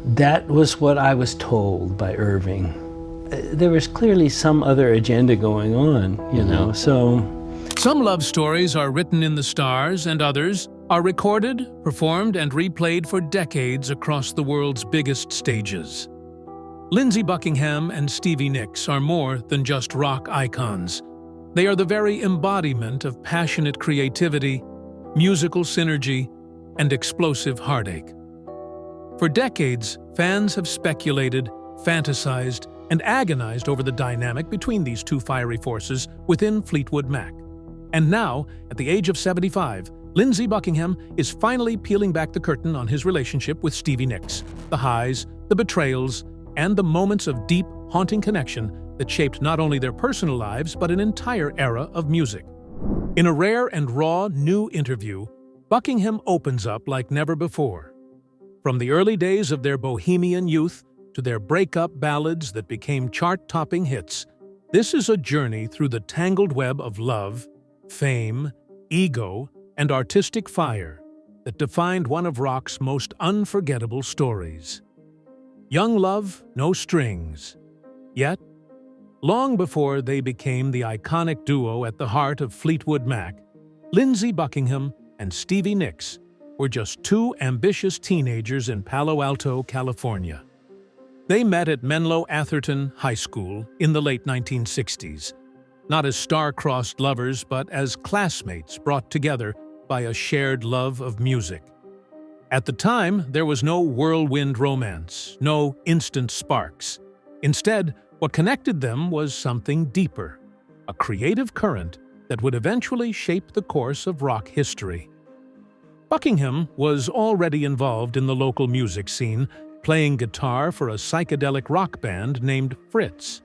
That was what I was told by Irving. There was clearly some other agenda going on, you know, so... Some love stories are written in the stars, and others are recorded, performed, and replayed for decades across the world's biggest stages. Lindsey Buckingham and Stevie Nicks are more than just rock icons. They are the very embodiment of passionate creativity, musical synergy, and explosive heartache. For decades, fans have speculated, fantasized, and agonized over the dynamic between these two fiery forces within Fleetwood Mac. And now, at the age of 75, Lindsey Buckingham is finally peeling back the curtain on his relationship with Stevie Nicks, the highs, the betrayals, and the moments of deep, haunting connection that shaped not only their personal lives but an entire era of music. In a rare and raw new interview, Buckingham opens up like never before. From the early days of their bohemian youth to their breakup ballads that became chart-topping hits, this is a journey through the tangled web of love, fame, ego, and artistic fire that defined one of rock's most unforgettable stories. Young love, no strings. Yet, long before they became the iconic duo at the heart of Fleetwood Mac, Lindsey Buckingham and Stevie Nicks were just two ambitious teenagers in Palo Alto, California. They met at Menlo Atherton High School in the late 1960s, not as star-crossed lovers but as classmates brought together by a shared love of music. At the time, there was no whirlwind romance, no instant sparks. Instead, what connected them was something deeper, a creative current that would eventually shape the course of rock history. Buckingham was already involved in the local music scene, playing guitar for a psychedelic rock band named Fritz.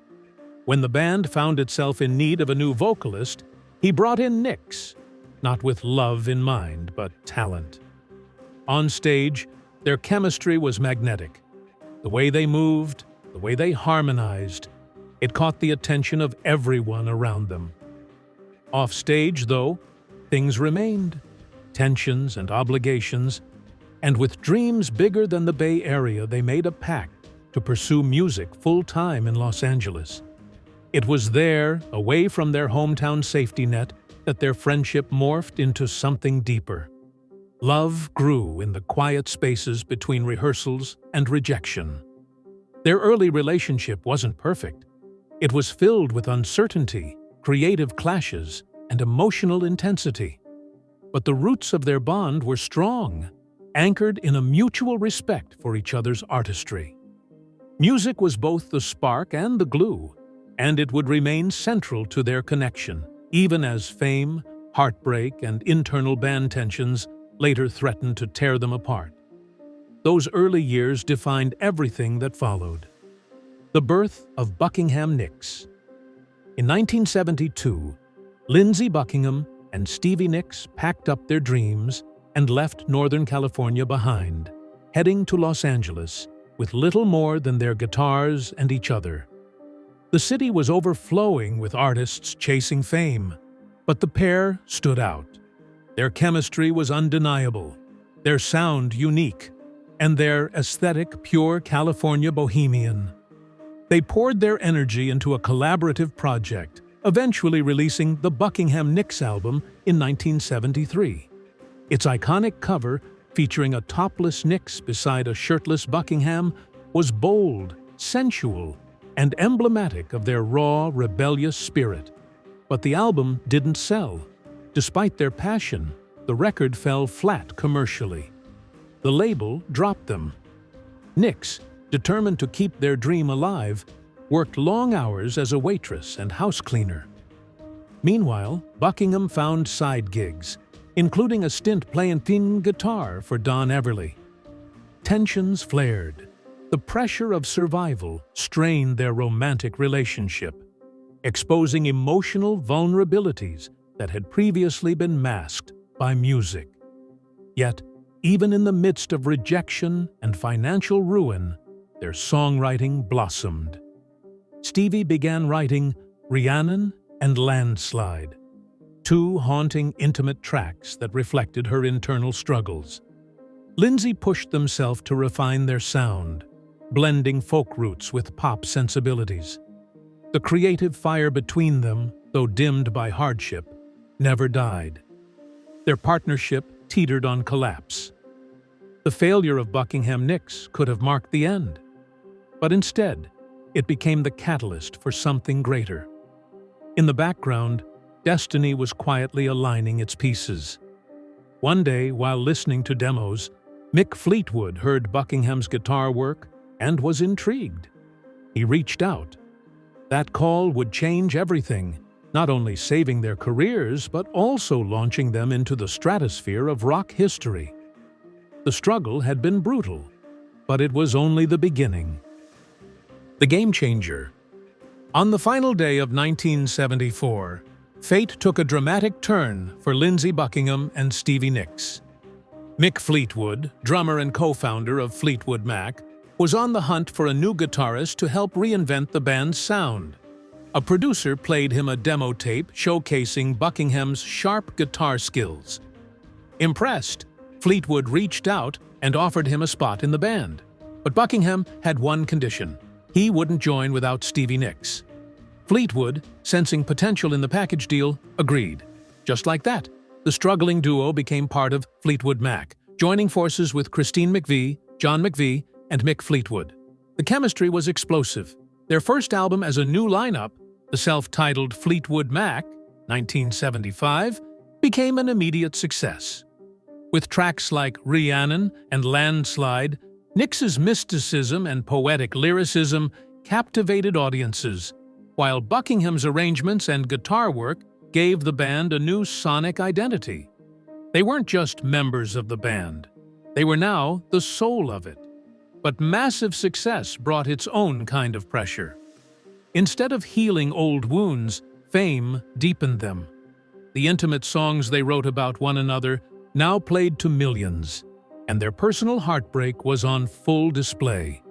When the band found itself in need of a new vocalist, he brought in Nicks, not with love in mind, but talent. On stage, their chemistry was magnetic. The way they moved, the way they harmonized, it caught the attention of everyone around them. Off stage, though, things remained. Tensions and obligations, and with dreams bigger than the Bay Area, they made a pact to pursue music full-time in Los Angeles. It was there, away from their hometown safety net, that their friendship morphed into something deeper. Love grew in the quiet spaces between rehearsals and rejection. Their early relationship wasn't perfect. It was filled with uncertainty, creative clashes, and emotional intensity. But the roots of their bond were strong, anchored in a mutual respect for each other's artistry. Music was both the spark and the glue, and it would remain central to their connection, even as fame, heartbreak, and internal band tensions later threatened to tear them apart. Those early years defined everything that followed. The birth of Buckingham Nicks. In 1972, Lindsey Buckingham and Stevie Nicks packed up their dreams and left Northern California behind, heading to Los Angeles with little more than their guitars and each other. The city was overflowing with artists chasing fame, but the pair stood out. Their chemistry was undeniable, their sound unique, and their aesthetic pure California bohemian. They poured their energy into a collaborative project, eventually releasing the Buckingham Nicks album in 1973. Its iconic cover, featuring a topless Nicks beside a shirtless Buckingham, was bold, sensual, and emblematic of their raw, rebellious spirit. But the album didn't sell. Despite their passion, the record fell flat commercially. The label dropped them. Nicks, determined to keep their dream alive, worked long hours as a waitress and house cleaner. Meanwhile, Buckingham found side gigs, including a stint playing thin guitar for Don Everly. Tensions flared. The pressure of survival strained their romantic relationship, exposing emotional vulnerabilities that had previously been masked by music. Yet, even in the midst of rejection and financial ruin, their songwriting blossomed. Stevie began writing Rhiannon and Landslide, two haunting, intimate tracks that reflected her internal struggles. Lindsey pushed themselves to refine their sound, blending folk roots with pop sensibilities. The creative fire between them, though dimmed by hardship, never died. Their partnership teetered on collapse. The failure of Buckingham Nicks could have marked the end, but instead, it became the catalyst for something greater. In the background, destiny was quietly aligning its pieces. One day, while listening to demos, Mick Fleetwood heard Buckingham's guitar work and was intrigued. He reached out. That call would change everything, not only saving their careers, but also launching them into the stratosphere of rock history. The struggle had been brutal, but it was only the beginning. The game changer. On the final day of 1974, fate took a dramatic turn for Lindsey Buckingham and Stevie Nicks. Mick Fleetwood, drummer and co-founder of Fleetwood Mac, was on the hunt for a new guitarist to help reinvent the band's sound. A producer played him a demo tape showcasing Buckingham's sharp guitar skills. Impressed, Fleetwood reached out and offered him a spot in the band. But Buckingham had one condition: he wouldn't join without Stevie Nicks. Fleetwood, sensing potential in the package deal, agreed. Just like that, the struggling duo became part of Fleetwood Mac, joining forces with Christine McVie, John McVie, and Mick Fleetwood. The chemistry was explosive. Their first album as a new lineup, the self-titled Fleetwood Mac, 1975, became an immediate success. With tracks like Rhiannon and Landslide, Nicks's mysticism and poetic lyricism captivated audiences, while Buckingham's arrangements and guitar work gave the band a new sonic identity. They weren't just members of the band. They were now the soul of it. But massive success brought its own kind of pressure. Instead of healing old wounds, fame deepened them. The intimate songs they wrote about one another now played to millions, and their personal heartbreak was on full display.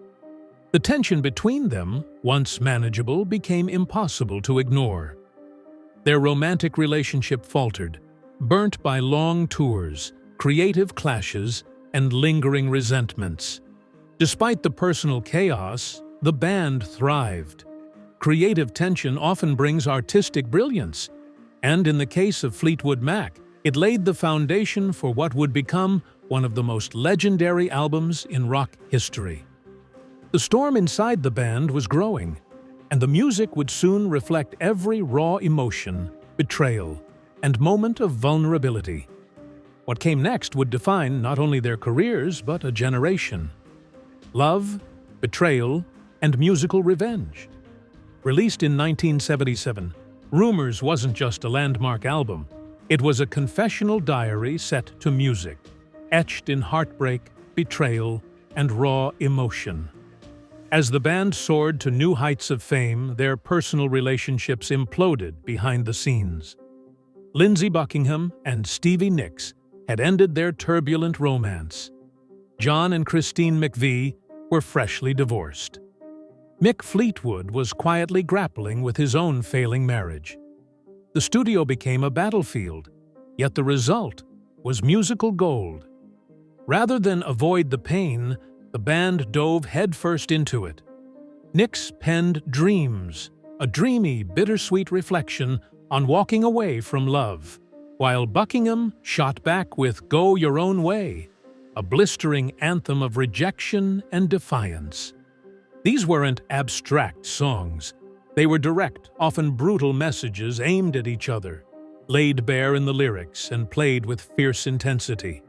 The tension between them, once manageable, became impossible to ignore. Their romantic relationship faltered, burnt by long tours, creative clashes, and lingering resentments. Despite the personal chaos, the band thrived. Creative tension often brings artistic brilliance, and in the case of Fleetwood Mac, it laid the foundation for what would become one of the most legendary albums in rock history. The storm inside the band was growing, and the music would soon reflect every raw emotion, betrayal, and moment of vulnerability. What came next would define not only their careers, but a generation. Love, betrayal, and musical revenge. Released in 1977, Rumors wasn't just a landmark album. It was a confessional diary set to music, etched in heartbreak, betrayal, and raw emotion. As the band soared to new heights of fame, their personal relationships imploded behind the scenes. Lindsey Buckingham and Stevie Nicks had ended their turbulent romance. John and Christine McVie were freshly divorced. Mick Fleetwood was quietly grappling with his own failing marriage. The studio became a battlefield, yet the result was musical gold. Rather than avoid the pain, the band dove headfirst into it. Nicks penned Dreams, a dreamy, bittersweet reflection on walking away from love, while Buckingham shot back with Go Your Own Way, a blistering anthem of rejection and defiance. These weren't abstract songs. They were direct, often brutal messages aimed at each other, laid bare in the lyrics and played with fierce intensity.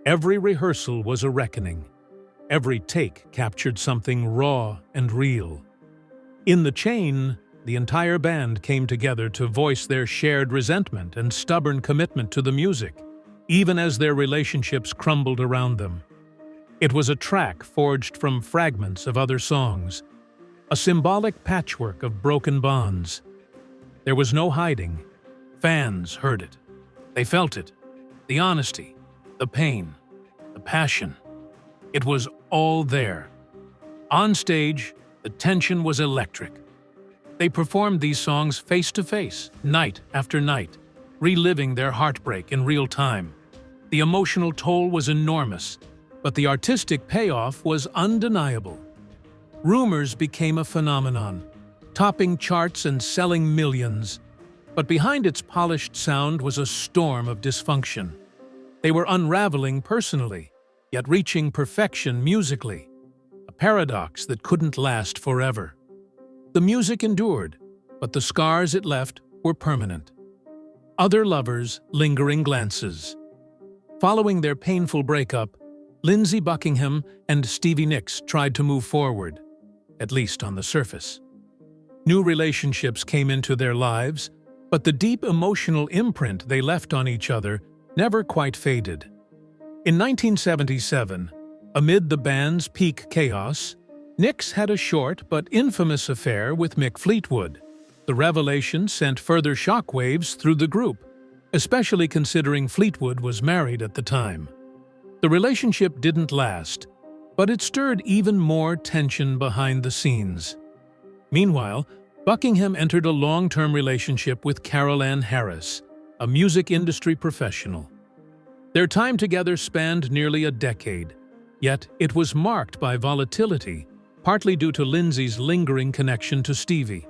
Every rehearsal was a reckoning. Every take captured something raw and real. In the chain, the entire band came together to voice their shared resentment and stubborn commitment to the music, even as their relationships crumbled around them. It was a track forged from fragments of other songs, a symbolic patchwork of broken bonds. There was no hiding. Fans heard it. They felt it. The honesty, the pain, the passion. It was all there. On stage, the tension was electric. They performed these songs face to face, night after night, reliving their heartbreak in real time. The emotional toll was enormous, but the artistic payoff was undeniable. Rumors became a phenomenon, topping charts and selling millions. But behind its polished sound was a storm of dysfunction. They were unraveling personally, yet reaching perfection musically, a paradox that couldn't last forever. The music endured, but the scars it left were permanent. Other lovers, lingering glances. Following their painful breakup, Lindsey Buckingham and Stevie Nicks tried to move forward, at least on the surface. New relationships came into their lives, but the deep emotional imprint they left on each other never quite faded. In 1977, amid the band's peak chaos, Nicks had a short but infamous affair with Mick Fleetwood. The revelation sent further shockwaves through the group, especially considering Fleetwood was married at the time. The relationship didn't last, but it stirred even more tension behind the scenes. Meanwhile, Buckingham entered a long-term relationship with Carol Ann Harris, a music industry professional. Their time together spanned nearly a decade, yet it was marked by volatility, partly due to Lindsey's lingering connection to Stevie.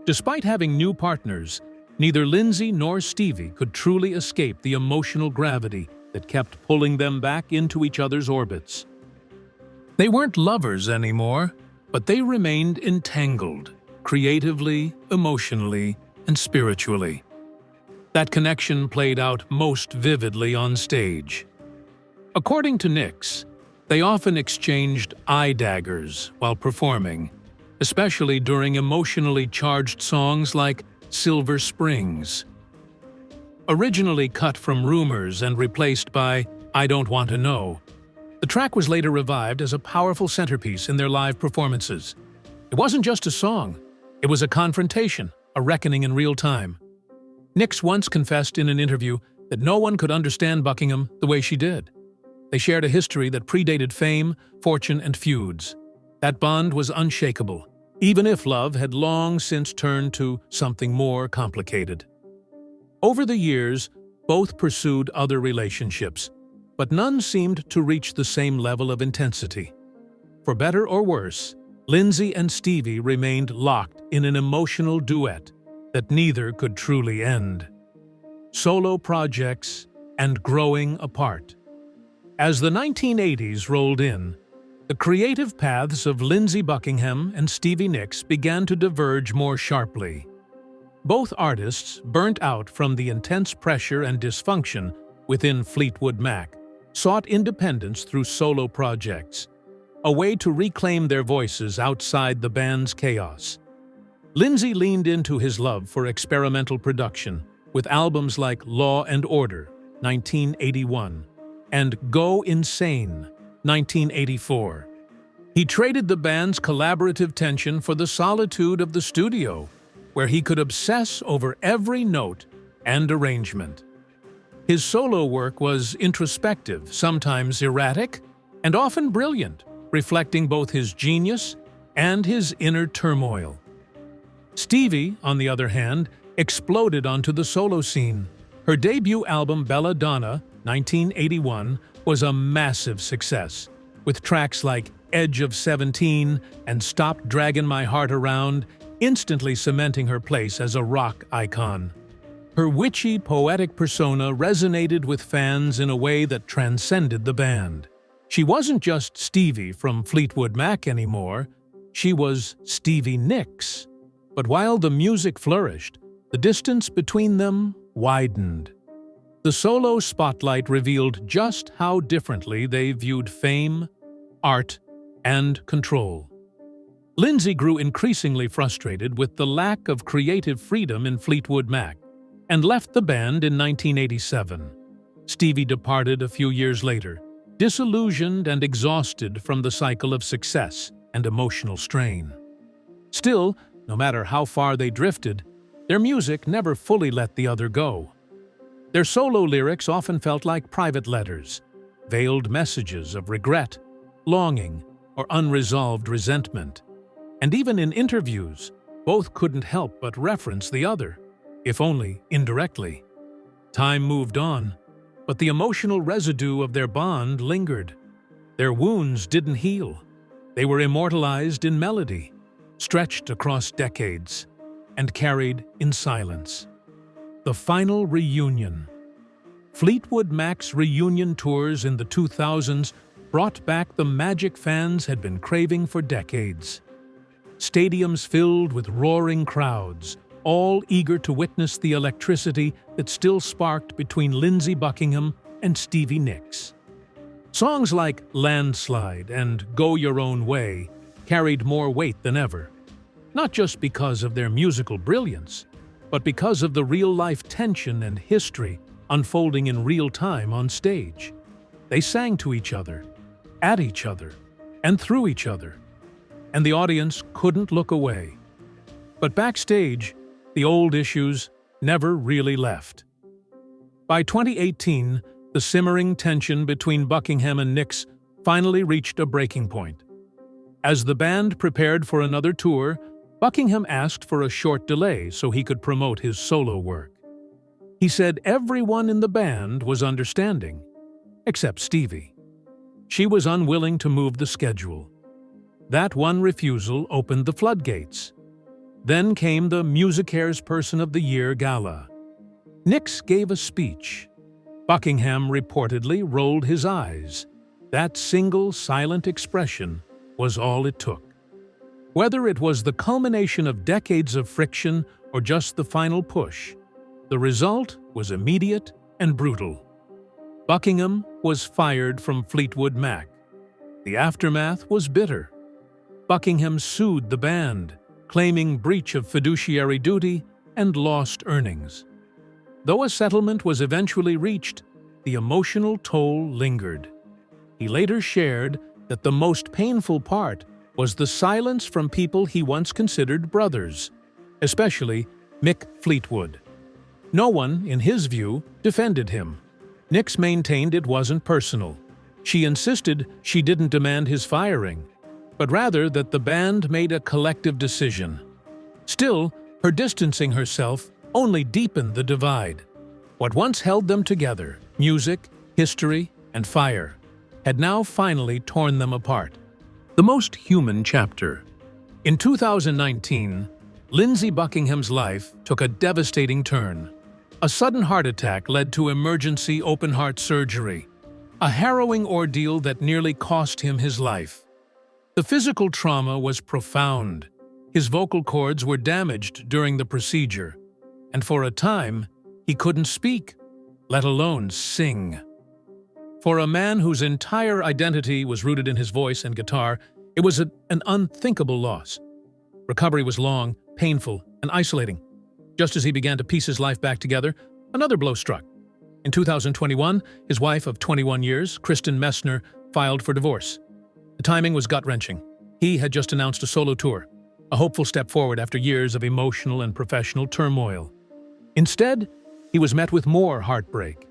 Despite having new partners, neither Lindsey nor Stevie could truly escape the emotional gravity that kept pulling them back into each other's orbits. They weren't lovers anymore, but they remained entangled, creatively, emotionally, and spiritually. That connection played out most vividly on stage. According to Nicks, they often exchanged eye daggers while performing, especially during emotionally charged songs like Silver Springs. Originally cut from Rumors and replaced by I Don't Want to Know, the track was later revived as a powerful centerpiece in their live performances. It wasn't just a song, it was a confrontation, a reckoning in real time. Nicks once confessed in an interview that no one could understand Buckingham the way she did. They shared a history that predated fame, fortune, and feuds. That bond was unshakable, even if love had long since turned to something more complicated. Over the years, both pursued other relationships, but none seemed to reach the same level of intensity. For better or worse, Lindsey and Stevie remained locked in an emotional duet that neither could truly end. Solo projects and growing apart. As the 1980s rolled in, the creative paths of Lindsey Buckingham and Stevie Nicks began to diverge more sharply. Both artists, burnt out from the intense pressure and dysfunction within Fleetwood Mac, sought independence through solo projects, a way to reclaim their voices outside the band's chaos. Lindsey leaned into his love for experimental production with albums like Law and Order, 1981, and Go Insane, 1984. He traded the band's collaborative tension for the solitude of the studio, where he could obsess over every note and arrangement. His solo work was introspective, sometimes erratic, and often brilliant, reflecting both his genius and his inner turmoil. Stevie, on the other hand, exploded onto the solo scene. Her debut album Belladonna, 1981, was a massive success, with tracks like Edge of 17 and Stop Draggin' My Heart Around instantly cementing her place as a rock icon. Her witchy, poetic persona resonated with fans in a way that transcended the band. She wasn't just Stevie from Fleetwood Mac anymore, she was Stevie Nicks. But while the music flourished, the distance between them widened. The solo spotlight revealed just how differently they viewed fame, art, and control. Lindsey grew increasingly frustrated with the lack of creative freedom in Fleetwood Mac and left the band in 1987. Stevie departed a few years later, disillusioned and exhausted from the cycle of success and emotional strain. Still, no matter how far they drifted, their music never fully let the other go. Their solo lyrics often felt like private letters, veiled messages of regret, longing, or unresolved resentment. And even in interviews, both couldn't help but reference the other, if only indirectly. Time moved on, but the emotional residue of their bond lingered, Their wounds didn't heal. They were immortalized in melody, stretched across decades, and carried in silence. The final reunion. Fleetwood Mac's reunion tours in the 2000s brought back the magic fans had been craving for decades. Stadiums filled with roaring crowds, all eager to witness the electricity that still sparked between Lindsey Buckingham and Stevie Nicks. Songs like Landslide and Go Your Own Way carried more weight than ever, not just because of their musical brilliance, but because of the real-life tension and history unfolding in real time on stage. They sang to each other, at each other, and through each other, and the audience couldn't look away. But backstage, the old issues never really left. By 2018, the simmering tension between Buckingham and Nicks finally reached a breaking point. As the band prepared for another tour, Buckingham asked for a short delay so he could promote his solo work. He said everyone in the band was understanding, except Stevie. She was unwilling to move the schedule. That one refusal opened the floodgates. Then came the Musicares Person of the Year gala. Nicks gave a speech. Buckingham reportedly rolled his eyes. That single silent expression was all it took. Whether it was the culmination of decades of friction or just the final push, the result was immediate and brutal. Buckingham was fired from Fleetwood Mac. The aftermath was bitter. Buckingham sued the band, claiming breach of fiduciary duty and lost earnings. Though a settlement was eventually reached, the emotional toll lingered. He later shared that the most painful part was the silence from people he once considered brothers, especially Mick Fleetwood. No one, in his view, defended him. Nicks maintained it wasn't personal. She insisted she didn't demand his firing, but rather that the band made a collective decision. Still, her distancing herself only deepened the divide. What once held them together, music, history, and fire, had now finally torn them apart. The most human chapter. In 2019, Lindsey Buckingham's life took a devastating turn. A sudden heart attack led to emergency open-heart surgery, a harrowing ordeal that nearly cost him his life. The physical trauma was profound. His vocal cords were damaged during the procedure, and for a time, he couldn't speak, let alone sing. For a man whose entire identity was rooted in his voice and guitar, it was an unthinkable loss. Recovery was long, painful, and isolating. Just as he began to piece his life back together, another blow struck. In 2021, his wife of 21 years, Kristen Messner, filed for divorce. The timing was gut-wrenching. He had just announced a solo tour, a hopeful step forward after years of emotional and professional turmoil. Instead, he was met with more heartbreak.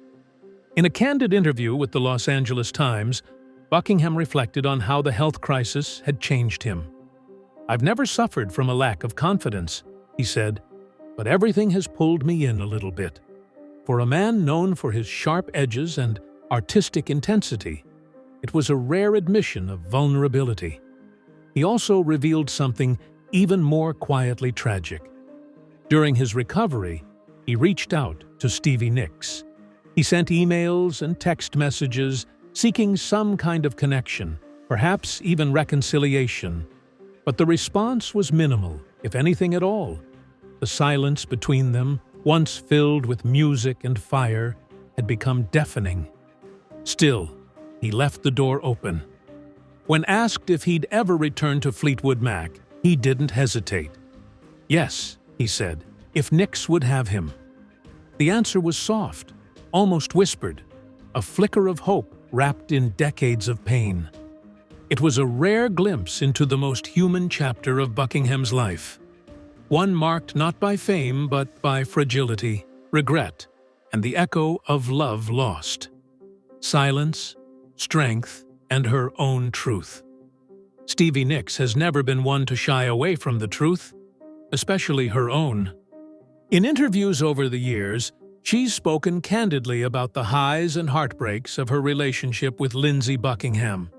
In a candid interview with the Los Angeles Times, Buckingham reflected on how the health crisis had changed him. "I've never suffered from a lack of confidence," he said, "but everything has pulled me in a little bit." For a man known for his sharp edges and artistic intensity, it was a rare admission of vulnerability. He also revealed something even more quietly tragic. During his recovery, he reached out to Stevie Nicks. He sent emails and text messages seeking some kind of connection, perhaps even reconciliation. But the response was minimal, if anything at all. The silence between them, once filled with music and fire, had become deafening. Still, he left the door open. When asked if he'd ever return to Fleetwood Mac, he didn't hesitate. "Yes," he said, "if Nicks would have him." The answer was soft, almost whispered, a flicker of hope wrapped in decades of pain. It was a rare glimpse into the most human chapter of Buckingham's life, one marked not by fame but by fragility, regret, and the echo of love lost. Silence, strength, and her own truth. Stevie Nicks has never been one to shy away from the truth, especially her own. In interviews over the years, she's spoken candidly about the highs and heartbreaks of her relationship with Lindsey Buckingham.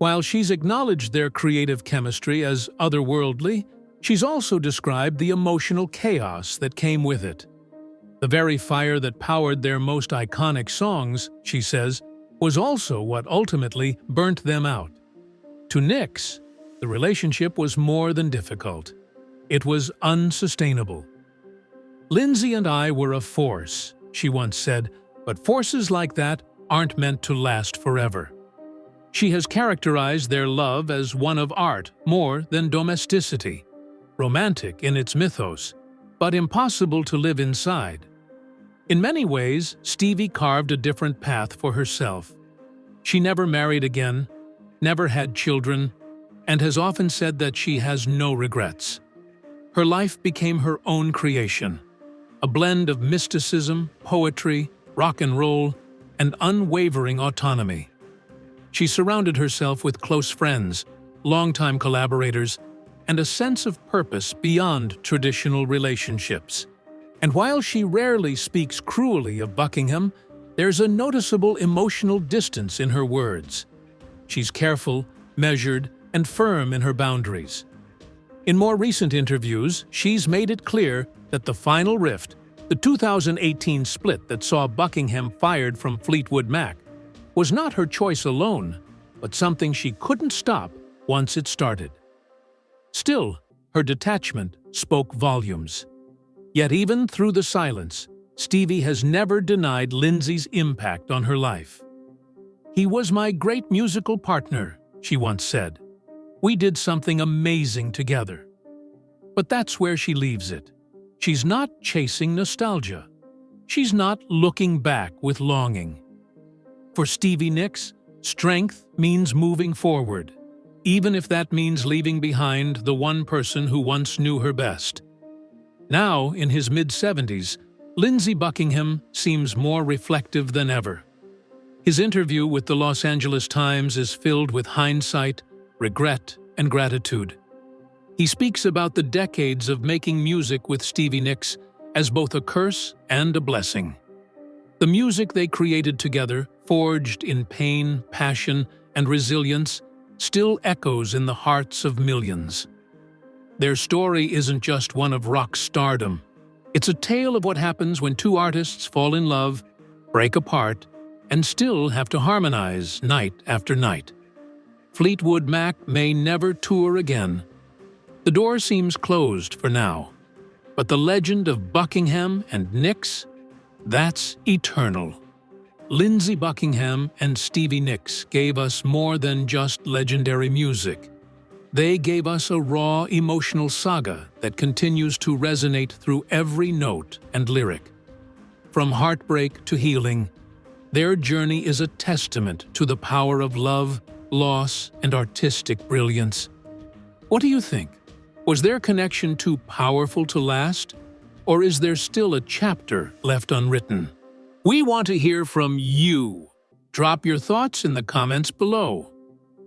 While she's acknowledged their creative chemistry as otherworldly, she's also described the emotional chaos that came with it. The very fire that powered their most iconic songs, she says, was also what ultimately burnt them out. To Nicks, the relationship was more than difficult. It was unsustainable. "Lindsey and I were a force," she once said, "but forces like that aren't meant to last forever." She has characterized their love as one of art more than domesticity, romantic in its mythos, but impossible to live inside. In many ways, Stevie carved a different path for herself. She never married again, never had children, and has often said that she has no regrets. Her life became her own creation, a blend of mysticism, poetry, rock and roll, and unwavering autonomy. She surrounded herself with close friends, longtime collaborators, and a sense of purpose beyond traditional relationships. And while she rarely speaks cruelly of Buckingham, there's a noticeable emotional distance in her words. She's careful, measured, and firm in her boundaries. In more recent interviews, she's made it clear that the final rift, the 2018 split that saw Buckingham fired from Fleetwood Mac, was not her choice alone, but something she couldn't stop once it started. Still, her detachment spoke volumes. Yet even through the silence, Stevie has never denied Lindsey's impact on her life. "He was my great musical partner," she once said. "We did something amazing together." But that's where she leaves it. She's not chasing nostalgia. She's not looking back with longing. For Stevie Nicks, strength means moving forward, even if that means leaving behind the one person who once knew her best. Now, in his mid-70s, Lindsey Buckingham seems more reflective than ever. His interview with the Los Angeles Times is filled with hindsight, regret, and gratitude. He speaks about the decades of making music with Stevie Nicks as both a curse and a blessing. The music they created together, forged in pain, passion, and resilience, still echoes in the hearts of millions. Their story isn't just one of rock stardom. It's a tale of what happens when two artists fall in love, break apart, and still have to harmonize night after night. Fleetwood Mac may never tour again. The door seems closed for now. But the legend of Buckingham and Nicks, that's eternal. Lindsey Buckingham and Stevie Nicks gave us more than just legendary music. They gave us a raw, emotional saga that continues to resonate through every note and lyric. From heartbreak to healing, their journey is a testament to the power of love, loss, and artistic brilliance. What do you think? Was their connection too powerful to last? Or is there still a chapter left unwritten? We want to hear from you. Drop your thoughts in the comments below.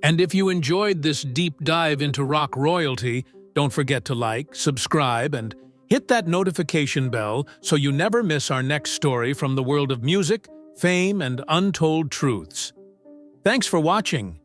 And if you enjoyed this deep dive into rock royalty, don't forget to like, subscribe, and hit that notification bell so you never miss our next story from the world of music, fame, and untold truths. Thanks for watching.